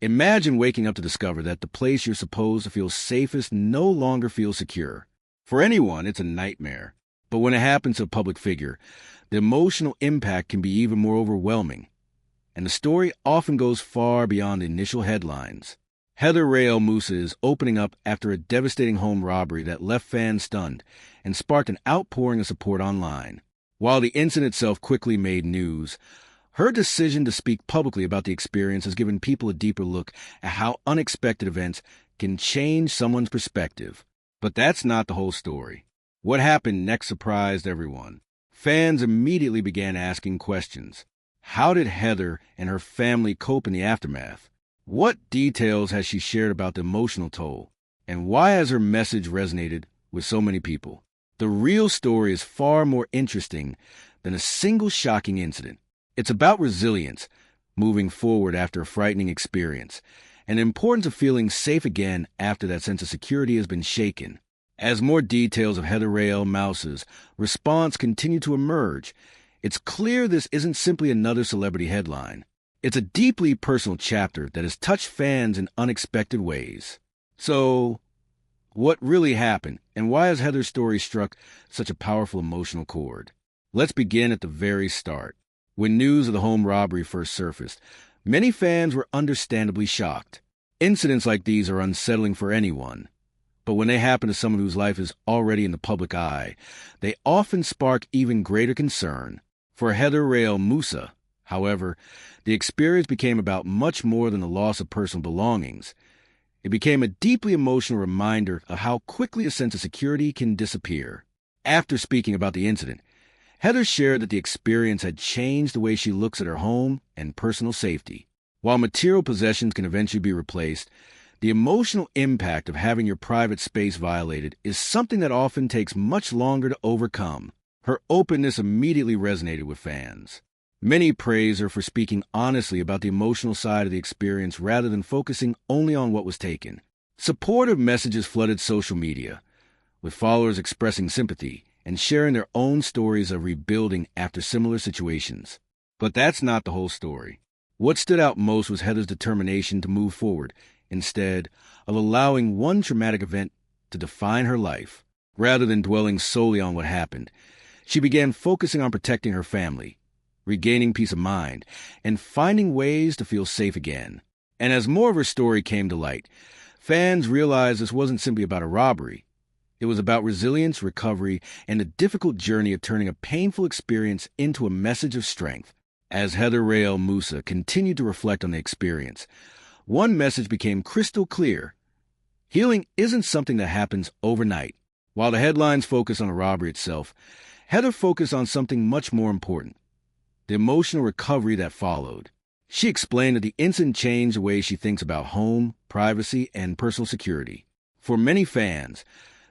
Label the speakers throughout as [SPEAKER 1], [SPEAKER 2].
[SPEAKER 1] Imagine waking up to discover that the place you're supposed to feel safest no longer feels secure. For anyone, it's a nightmare. But when it happens to a public figure, the emotional impact can be even more overwhelming. And the story often goes far beyond the initial headlines. Heather Rae El Moussa is opening up after a devastating home robbery that left fans stunned and sparked an outpouring of support online. While the incident itself quickly made news, her decision to speak publicly about the experience has given people a deeper look at how unexpected events can change someone's perspective. But that's not the whole story. What happened next surprised everyone. Fans immediately began asking questions. How did Heather and her family cope in the aftermath? What details has she shared about the emotional toll? And why has her message resonated with so many people? The real story is far more interesting than a single shocking incident. It's about resilience, moving forward after a frightening experience, and the importance of feeling safe again after that sense of security has been shaken. As more details of Heather Rae El Moussa's response continue to emerge, it's clear this isn't simply another celebrity headline. It's a deeply personal chapter that has touched fans in unexpected ways. So, what really happened, and why has Heather's story struck such a powerful emotional chord? Let's begin at the very start. When news of the home robbery first surfaced, many fans were understandably shocked. Incidents like these are unsettling for anyone. But when they happen to someone whose life is already in the public eye, they often spark even greater concern. For Heather Rae El Moussa, however, the experience became about much more than the loss of personal belongings. It became a deeply emotional reminder of how quickly a sense of security can disappear. After speaking about the incident, Heather shared that the experience had changed the way she looks at her home and personal safety. While material possessions can eventually be replaced, the emotional impact of having your private space violated is something that often takes much longer to overcome. Her openness immediately resonated with fans. Many praise her for speaking honestly about the emotional side of the experience rather than focusing only on what was taken. Supportive messages flooded social media, with followers expressing sympathy and sharing their own stories of rebuilding after similar situations. But that's not the whole story. What stood out most was Heather's determination to move forward, instead of allowing one traumatic event to define her life. Rather than dwelling solely on what happened, she began focusing on protecting her family, regaining peace of mind, and finding ways to feel safe again. And as more of her story came to light, fans realized this wasn't simply about a robbery. It was about resilience, recovery, and the difficult journey of turning a painful experience into a message of strength. As Heather Rae El Moussa continued to reflect on the experience, one message became crystal clear. Healing isn't something that happens overnight. While the headlines focus on the robbery itself, Heather focused on something much more important: the emotional recovery that followed. She explained that the incident changed the way she thinks about home, privacy, and personal security. For many fans,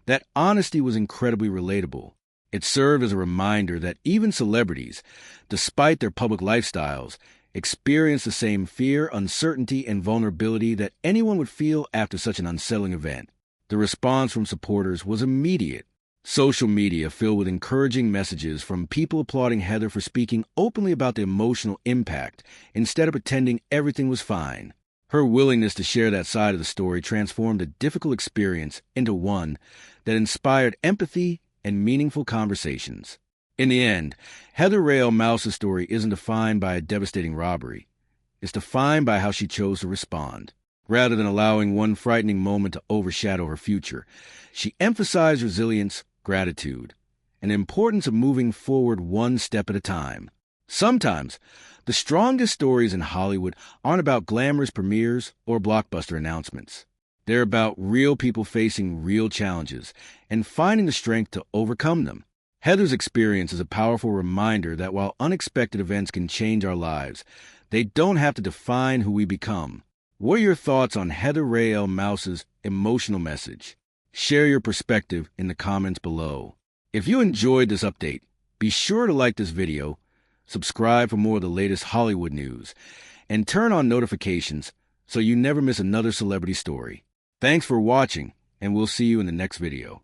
[SPEAKER 1] that honesty was incredibly relatable. It served as a reminder that even celebrities, despite their public lifestyles, experience the same fear, uncertainty, and vulnerability that anyone would feel after such an unsettling event. The response from supporters was immediate. Social media filled with encouraging messages from people applauding Heather for speaking openly about the emotional impact instead of pretending everything was fine. Her willingness to share that side of the story transformed a difficult experience into one that inspired empathy and meaningful conversations. In the end, Heather Rae El Moussa's story isn't defined by a devastating robbery. It's defined by how she chose to respond. Rather than allowing one frightening moment to overshadow her future, she emphasized resilience, gratitude, and the importance of moving forward one step at a time. Sometimes, the strongest stories in Hollywood aren't about glamorous premieres or blockbuster announcements. They're about real people facing real challenges and finding the strength to overcome them. Heather's experience is a powerful reminder that while unexpected events can change our lives, they don't have to define who we become. What are your thoughts on Heather Rae El Moussa's emotional message? Share your perspective in the comments below. If you enjoyed this update, be sure to like this video, subscribe for more of the latest Hollywood news, and turn on notifications so you never miss another celebrity story. Thanks for watching, and we'll see you in the next video.